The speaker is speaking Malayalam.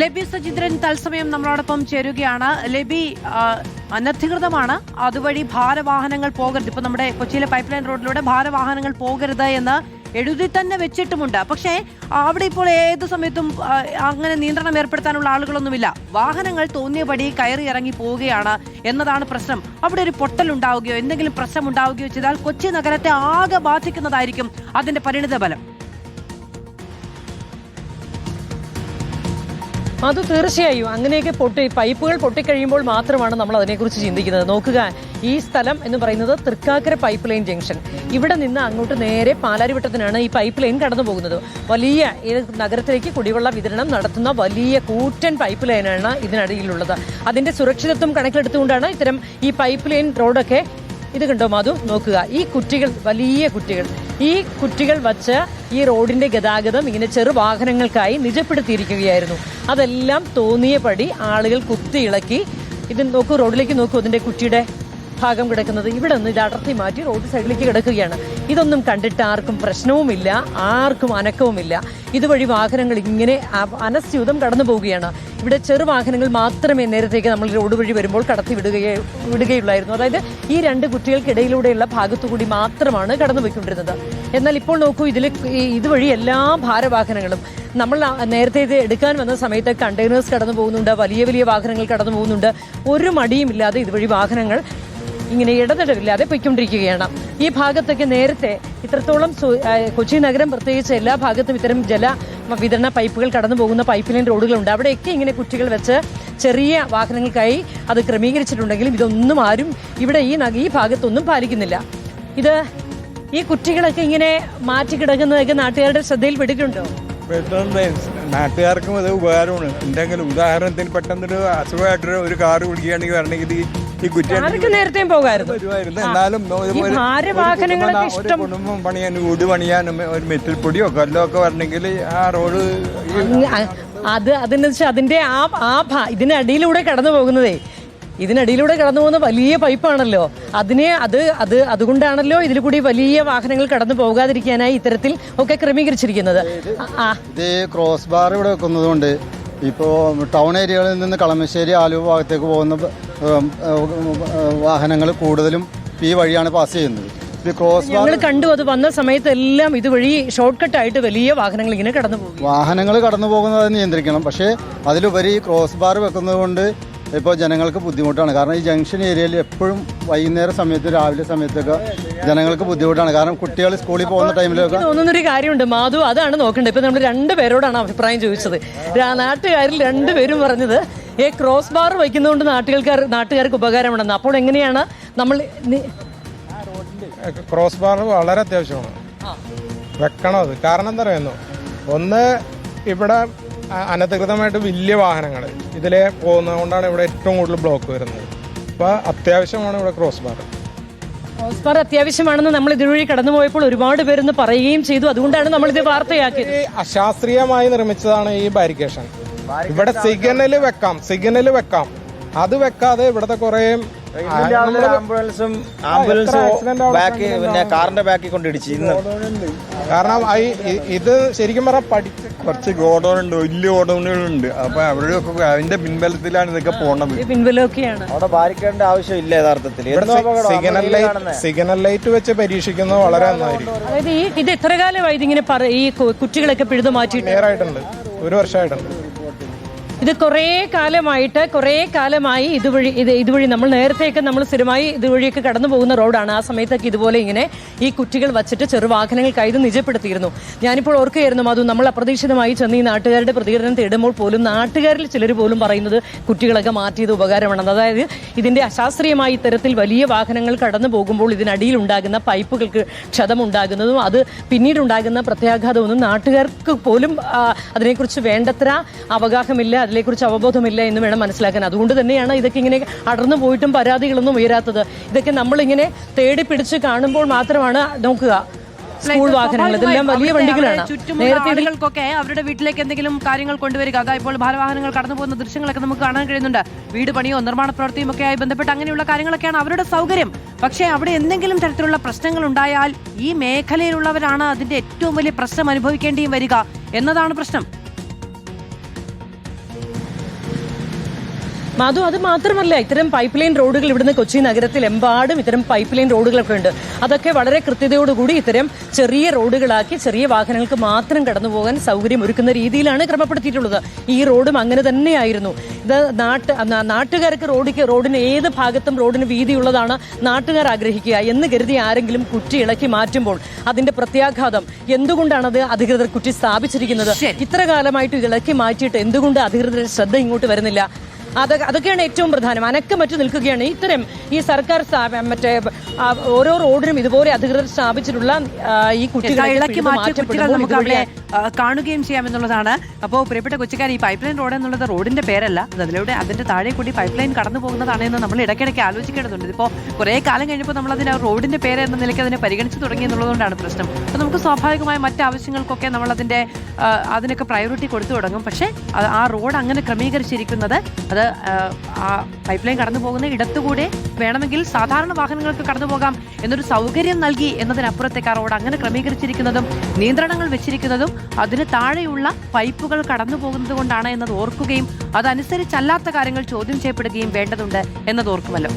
ലബി സജിന്ദ്രൻ തത്സമയം നമ്മളോടൊപ്പം ചേരുകയാണ്. ലബി, അനധികൃതമാണ്, അതുവഴി ഭാരവാഹനങ്ങൾ പോകരുത്. ഇപ്പൊ നമ്മുടെ കൊച്ചിയിലെ പൈപ്പ് ലൈൻ റോഡിലൂടെ ഭാരവാഹനങ്ങൾ പോകരുത് എന്ന് എഴുതി തന്നെ വെച്ചിട്ടുമുണ്ട്. പക്ഷേ അവിടെ ഇപ്പോൾ ഏത് സമയത്തും അങ്ങനെ നിയന്ത്രണം ഏർപ്പെടുത്താനുള്ള ആളുകളൊന്നുമില്ല. വാഹനങ്ങൾ തോന്നിയപടി കയറി ഇറങ്ങി പോവുകയാണ് എന്നതാണ് പ്രശ്നം. അവിടെ ഒരു പൊട്ടലുണ്ടാവുകയോ എന്തെങ്കിലും പ്രശ്നം ഉണ്ടാവുകയോ ചെയ്താൽ കൊച്ചി നഗരത്തെ ആകെ ബാധിക്കുന്നതായിരിക്കും അതിന്റെ പരിണിതഫലം. അത് തീർച്ചയായും അങ്ങനെയൊക്കെ പൈപ്പുകൾ പൊട്ടിക്കഴിയുമ്പോൾ മാത്രമാണ് നമ്മൾ അതിനെക്കുറിച്ച് ചിന്തിക്കുന്നത്. നോക്കുക, ഈ സ്ഥലം എന്ന് പറയുന്നത് തൃക്കാക്കര പൈപ്പ് ലൈൻ ജംഗ്ഷൻ. ഇവിടെ നിന്ന് അങ്ങോട്ട് നേരെ പാലാരിവട്ടത്തിനാണ് ഈ പൈപ്പ് ലൈൻ കടന്നു പോകുന്നത്. വലിയ നഗരത്തിലേക്ക് കുടിവെള്ള വിതരണം നടത്തുന്ന വലിയ കൂറ്റൻ പൈപ്പ് ലൈനാണ് ഇതിനടിയിലുള്ളത്. അതിന്റെ സുരക്ഷിതത്വം കണക്കിലെടുത്തുകൊണ്ടാണ് ഇത്തരം ഈ പൈപ്പ് ലൈൻ റോഡൊക്കെ. ഇത് കണ്ടോ മാധു, നോക്കുക, ഈ കുറ്റികൾ, വലിയ കുറ്റികൾ, ഈ കുറ്റികൾ വച്ച് ഈ റോഡിന്റെ ഗതാഗതം ഇങ്ങനെ ചെറുവാഹനങ്ങൾക്കായി നിജപ്പെടുത്തിയിരിക്കുകയായിരുന്നു. അതെല്ലാം തോന്നിയപടി ആളുകൾ കുത്തിയിളക്കി. ഇത് നോക്കൂ, റോഡിലേക്ക് നോക്കൂ, അതിന്റെ കുറ്റിയുടെ ഭാഗം കിടക്കുന്നത്. ഇവിടെ നിന്ന് ഇത് അടർത്തി മാറ്റി റോഡ് സൈഡിലേക്ക് കിടക്കുകയാണ്. ഇതൊന്നും കണ്ടിട്ട് ആർക്കും പ്രശ്നവുമില്ല, ആർക്കും അനക്കവുമില്ല. ഇതുവഴി വാഹനങ്ങൾ ഇങ്ങനെ അനസ്യൂതം കടന്നു പോവുകയാണ്. ഇവിടെ ചെറുവാഹനങ്ങൾ മാത്രമേ നേരത്തേക്ക് നമ്മൾ റോഡ് വഴി വരുമ്പോൾ കടത്തി വിടുകയുള്ളായിരുന്നു. അതായത് ഈ രണ്ട് കുറ്റികൾക്കിടയിലൂടെയുള്ള ഭാഗത്തുകൂടി മാത്രമാണ് കടന്നുപോയിക്കൊണ്ടിരുന്നത്. എന്നാൽ ഇപ്പോൾ നോക്കൂ, ഇതുവഴി എല്ലാ ഭാരവാഹനങ്ങളും, നമ്മൾ നേരത്തെ ഇത് എടുക്കാൻ വന്ന സമയത്ത് കണ്ടെയ്നേഴ്സ് കടന്നു പോകുന്നുണ്ട്, വലിയ വലിയ വാഹനങ്ങൾ കടന്നു പോകുന്നുണ്ട്. ഒരു മടിയുമില്ലാതെ ഇതുവഴി വാഹനങ്ങൾ ഇങ്ങനെ ഇടതടവില്ലാതെ പൊയ്ക്കൊണ്ടിരിക്കുകയാണ്. ഈ ഭാഗത്തൊക്കെ നേരത്തെ ഇത്രത്തോളം കൊച്ചി നഗരം പ്രത്യേകിച്ച് എല്ലാ ഭാഗത്തും ഇത്തരം ജല വിതരണ പൈപ്പുകൾ കടന്നു പോകുന്ന പൈപ്പ് ലൈൻ റോഡുകളുണ്ട്. അവിടെയൊക്കെ ഇങ്ങനെ കുറ്റികൾ വെച്ച് ചെറിയ വാഹനങ്ങൾക്കായി അത് ക്രമീകരിച്ചിട്ടുണ്ടെങ്കിലും ഇതൊന്നും ആരും ഇവിടെ ഈ ഭാഗത്തൊന്നും പാലിക്കുന്നില്ല. ഈ കുറ്റികളൊക്കെ ഇങ്ങനെ മാറ്റി കിടക്കുന്നതൊക്കെ നാട്ടുകാരുടെ ശ്രദ്ധയിൽ പെട്ടിട്ടുണ്ടോ? നാട്ടുകാർക്കും അത് ഉപകാരമാണ്. എന്തെങ്കിലും ഉദാഹരണത്തിന് പെട്ടെന്നൊരു അസുഖമായിട്ടൊരു ഒരു കാറ് പിടിക്കുകയാണെങ്കിൽ വരണമെങ്കിൽ ഈ കുറ്റി നേരത്തെയും പോകാമായിരുന്നു. എന്നാലും കുടുംബം പണിയാനും വീട് പണിയാനും ഒരു മെറ്റൽ പൊടിയോ കല്ലോ ഒക്കെ വരണമെങ്കിൽ ആ റോഡ് അതെന്ന് വെച്ചാൽ അതിന്റെ ഇതിനടിയിലൂടെ കടന്നു പോകുന്നതേ, ഇതിനടിയിലൂടെ കടന്നു പോകുന്ന വലിയ പൈപ്പാണല്ലോ. അതുകൊണ്ടാണല്ലോ ഇതിൽ കൂടി വലിയ വാഹനങ്ങൾ കടന്നു പോകാതിരിക്കാനായി ഇത്തരത്തിൽ ഒക്കെ ക്രമീകരിച്ചിരിക്കുന്നത്. ഇത് ക്രോസ് ബാർ ഇവിടെ വെക്കുന്നത് കൊണ്ട് ഇപ്പോൾ ടൗൺ ഏരിയകളിൽ നിന്ന് കളമശ്ശേരി ആലുവ ഭാഗത്തേക്ക് പോകുന്ന വാഹനങ്ങൾ കൂടുതലും ഈ വഴിയാണ് പാസ് ചെയ്യുന്നത്. ഞങ്ങൾ കണ്ടു, അത് വന്ന സമയത്ത് എല്ലാം ഇതുവഴി ഷോർട്ട് കട്ട് ആയിട്ട് വലിയ വാഹനങ്ങൾ ഇങ്ങനെ കടന്നു പോകും. വാഹനങ്ങൾ കടന്നു പോകുന്നത് നിയന്ത്രിക്കണം. പക്ഷേ അതിലുപരി ക്രോസ് ബാർ വെക്കുന്നത് കൊണ്ട് ഇപ്പോൾ ജനങ്ങൾക്ക് ബുദ്ധിമുട്ടാണ്. കാരണം ഈ ജംഗ്ഷൻ ഏരിയയിൽ എപ്പോഴും വൈകുന്നേര സമയത്ത് രാവിലെ സമയത്തൊക്കെ ജനങ്ങൾക്ക് ബുദ്ധിമുട്ടാണ്. കാരണം കുട്ടികൾ സ്കൂളിൽ പോകുന്ന ടൈമിലൊക്കെ തോന്നുന്നൊരു കാര്യമുണ്ട് മാധു, അതാണ് നോക്കേണ്ടത്. ഇപ്പൊ നമ്മൾ രണ്ടുപേരോടാണ് അഭിപ്രായം ചോദിച്ചത്. നാട്ടുകാരിൽ രണ്ടുപേരും പറഞ്ഞത് ക്രോസ് ബാർ വയ്ക്കുന്നതുകൊണ്ട് നാട്ടുകാർക്ക് ഉപകാരമുണ്ടെന്ന്. അപ്പോൾ എങ്ങനെയാണ് നമ്മൾ ക്രോസ് ബാർ വളരെ അത്യാവശ്യമാണ്, വെക്കണം അത്. കാരണം എന്താ പറയുന്നു, ഒന്ന് ഇവിടെ അനധികൃതമായിട്ട് വലിയ വാഹനങ്ങൾ ഇതിലെ പോകുന്നത് കൊണ്ടാണ് ഇവിടെ ഏറ്റവും കൂടുതൽ ബ്ലോക്ക് വരുന്നത്. അപ്പോൾ അത്യാവശ്യമാണ് ഇവിടെ ക്രോസ് ബാർ. ക്രോസ് ബാർ അത്യാവശ്യമാണെന്ന് നമ്മൾ ഇതുവഴി കടന്നുപോയപ്പോൾ ഒരുപാട് പേരെന്ന് പറയുകയും ചെയ്തു. അതുകൊണ്ടാണ് നമ്മൾ ഇത് വാർത്തയാക്കിയത്. അശാസ്ത്രീയമായി നിർമ്മിച്ചതാണ് ഈ ബാരിക്കേഷൻ. ഇവിടെ സിഗ്നൽ വെക്കാം, അത് വെക്കാതെ ഇവിടുത്തെ കുറെ ആംബുലൻസും കാറിന്റെ ബാക്കിൽ കൊണ്ടിടിച്ചു. കാരണം ഇത് ശരിക്കും പറഞ്ഞാൽ കുറച്ച് ഗോഡൗൺ ഉണ്ട്, വലിയ ഗോഡൗണുകളുണ്ട്. അപ്പൊ അവരുടെ അതിന്റെ പിൻബലത്തിലാണ് ഇതൊക്കെ പോണത്. അവിടെ ബാരിക്കേണ്ട ആവശ്യമില്ല യഥാർത്ഥത്തിൽ. സിഗ്നൽ ലൈറ്റ് വെച്ച് പരീക്ഷിക്കുന്നത് വളരെ നന്നായിരിക്കും. അതായത് ഇത് എത്ര കാലമായി ഇതിങ്ങനെ ഈ കുറ്റികളൊക്കെ പിഴുതു മാറ്റി? ക്ലിയറായിട്ടുണ്ട്, 1 വർഷമായിട്ടുണ്ട്. ഇത് കുറേ കാലമായി ഇതുവഴി നമ്മൾ നേരത്തെയൊക്കെ നമ്മൾ സ്ഥിരമായി ഇതുവഴിയൊക്കെ കടന്നു പോകുന്ന റോഡാണ്. ആ സമയത്തൊക്കെ ഇതുപോലെ ഇങ്ങനെ ഈ കുറ്റികൾ വച്ചിട്ട് ചെറുവാഹനങ്ങൾക്കായി ഇത് നിജപ്പെടുത്തിയിരുന്നു. ഞാനിപ്പോൾ ഓർക്കുകയായിരുന്നു അതും നമ്മൾ അപ്രതീക്ഷിതമായി ചെന്ന് ഈ നാട്ടുകാരുടെ പ്രതികരണം തേടുമ്പോൾ പോലും നാട്ടുകാരിൽ ചിലർ പോലും പറയുന്നത് കുറ്റികളൊക്കെ മാറ്റിയത് ഉപകാരമാണെന്ന്. അതായത് ഇതിന്റെ അശാസ്ത്രീയമായി ഇത്തരത്തിൽ വലിയ വാഹനങ്ങൾ കടന്നു പോകുമ്പോൾ ഇതിനടിയിൽ ഉണ്ടാകുന്ന പൈപ്പുകൾക്ക് ക്ഷതമുണ്ടാകുന്നതും അത് പിന്നീടുണ്ടാകുന്ന പ്രത്യാഘാതമൊന്നും നാട്ടുകാർക്ക് പോലും അതിനെക്കുറിച്ച് വേണ്ടത്ര അവഗാഹമില്ല, അതിനെക്കുറിച്ച് അവബോധമില്ല എന്ന് വേണം മനസ്സിലാക്കാൻ. അതുകൊണ്ട് തന്നെയാണ് ഇതൊക്കെ ഇങ്ങനെ അടർന്നു പോയിട്ടും പരാതികളൊന്നും ഉയരാത്തത്. ഇതൊക്കെ നമ്മളിങ്ങനെ തേടി പിടിച്ച് കാണുമ്പോൾ മാത്രമാണ് നോക്കുക. സ്കൂൾ വാഹനങ്ങൾ, ഇതെല്ലാം വലിയ വണ്ടികളാണ്. ആളുകൾക്കൊക്കെ അവരുടെ വീട്ടിലേക്ക് എന്തെങ്കിലും കാര്യങ്ങൾ കൊണ്ടുവരിക, അതാ ഇപ്പോൾ ഭാരവാഹനങ്ങൾ കടന്നു പോകുന്ന ദൃശ്യങ്ങളൊക്കെ നമുക്ക് കാണാൻ കഴിയുന്നുണ്ട്. വീട് പണിയോ നിർമ്മാണ പ്രവൃത്തിയും ഒക്കെ ആയി ബന്ധപ്പെട്ട് അങ്ങനെയുള്ള കാര്യങ്ങളൊക്കെയാണ് അവരുടെ സൗകര്യം. പക്ഷേ അവിടെ എന്തെങ്കിലും തരത്തിലുള്ള പ്രശ്നങ്ങൾ ഉണ്ടായാൽ ഈ മേഖലയിലുള്ളവരാണ് അതിന്റെ ഏറ്റവും വലിയ പ്രശ്നം അനുഭവിക്കേണ്ടിയും വരിക എന്നതാണ് പ്രശ്നം. മാധു, അത് മാത്രമല്ല, ഇത്തരം പൈപ്പ് ലൈൻ റോഡുകൾ ഇവിടുന്ന് കൊച്ചി നഗരത്തിൽ എമ്പാടും ഇത്തരം പൈപ്പ് ലൈൻ റോഡുകളൊക്കെ ഉണ്ട്. അതൊക്കെ വളരെ കൃത്യതയോടുകൂടി ഇത്തരം ചെറിയ റോഡുകളാക്കി ചെറിയ വാഹനങ്ങൾക്ക് മാത്രം കടന്നു പോകാൻ സൗകര്യം ഒരുക്കുന്ന രീതിയിലാണ് ക്രമപ്പെടുത്തിയിട്ടുള്ളത്. ഈ റോഡും അങ്ങനെ തന്നെയായിരുന്നു. ഇത് നാട്ടുകാർക്ക് റോഡിന് ഏത് ഭാഗത്തും റോഡിന് വീതിയുള്ളതാണ് നാട്ടുകാർ ആഗ്രഹിക്കുക എന്ന് കരുതി ആരെങ്കിലും കുറ്റി ഇളക്കി മാറ്റുമ്പോൾ അതിന്റെ പ്രത്യാഘാതം എന്തുകൊണ്ടാണത് അധികൃതർ കുറ്റി സ്ഥാപിച്ചിരിക്കുന്നത്? ഇത്ര കാലമായിട്ട് ഇളക്കി മാറ്റിയിട്ട് എന്തുകൊണ്ട് അധികൃതരുടെ ശ്രദ്ധ ഇങ്ങോട്ട് വരുന്നില്ല? അതൊക്കെയാണ് ഏറ്റവും പ്രധാനം. അനക്കമറ്റു നിൽക്കുകയാണ് ഇത്തരം ഈ സർക്കാർ ഓരോ റോഡിനും ഇതുപോലെ അധികൃതർ സ്ഥാപിച്ചിട്ടുള്ള ഈ കുറ്റികൾ നമുക്ക് അവിടെ കാണുകയും ചെയ്യാമെന്നുള്ളതാണ്. അപ്പോൾ പ്രിയപ്പെട്ട കൊച്ചിക്കാർ, ഈ പൈപ്പ് ലൈൻ റോഡ് എന്നുള്ളത് റോഡിന്റെ പേരല്ല, അതിലൂടെ അതിന്റെ താഴെ കൂടി പൈപ്പ് ലൈൻ കടന്നു പോകുന്നതാണ് എന്ന് നമ്മൾ ഇടയ്ക്കിടയ്ക്ക് ആലോചിക്കേണ്ടതുണ്ട്. ഇപ്പോൾ കുറേ കാലം കഴിഞ്ഞപ്പോൾ നമ്മൾ അതിന് റോഡിന്റെ പേര് എന്ന നിലയ്ക്ക് അതിനെ പരിഗണിച്ച് തുടങ്ങി എന്നുള്ളതുകൊണ്ടാണ് പ്രശ്നം. അപ്പോൾ നമുക്ക് സ്വാഭാവികമായ മറ്റ് ആവശ്യങ്ങൾക്കൊക്കെ നമ്മൾ അതിനൊക്കെ പ്രയോറിറ്റി കൊടുത്തു തുടങ്ങും. പക്ഷേ ആ റോഡ് അങ്ങനെ ക്രമീകരിച്ചിരിക്കുന്നത് അത് ആ പൈപ്പ് ലൈൻ കടന്നു പോകുന്ന ഇടത്തുകൂടെ വേണമെങ്കിൽ സാധാരണ വാഹനങ്ങൾക്ക് കടന്നു പോകാം എന്നൊരു സൗകര്യം നൽകി എന്നതിനപ്പുറത്തേക്ക് ആ റോഡ് അങ്ങനെ ക്രമീകരിച്ചിരിക്കുന്നതും നിയന്ത്രണങ്ങൾ വെച്ചിരിക്കുന്നതും അതിന് താഴെയുള്ള പൈപ്പുകൾ കടന്നു പോകുന്നത് കൊണ്ടാണ് എന്നത് ഓർക്കുകയും അതനുസരിച്ചല്ലാത്ത കാര്യങ്ങൾ ചോദ്യം ചെയ്യപ്പെടുകയും വേണ്ടതുണ്ട് എന്നത് ഓർക്കുമല്ലോ.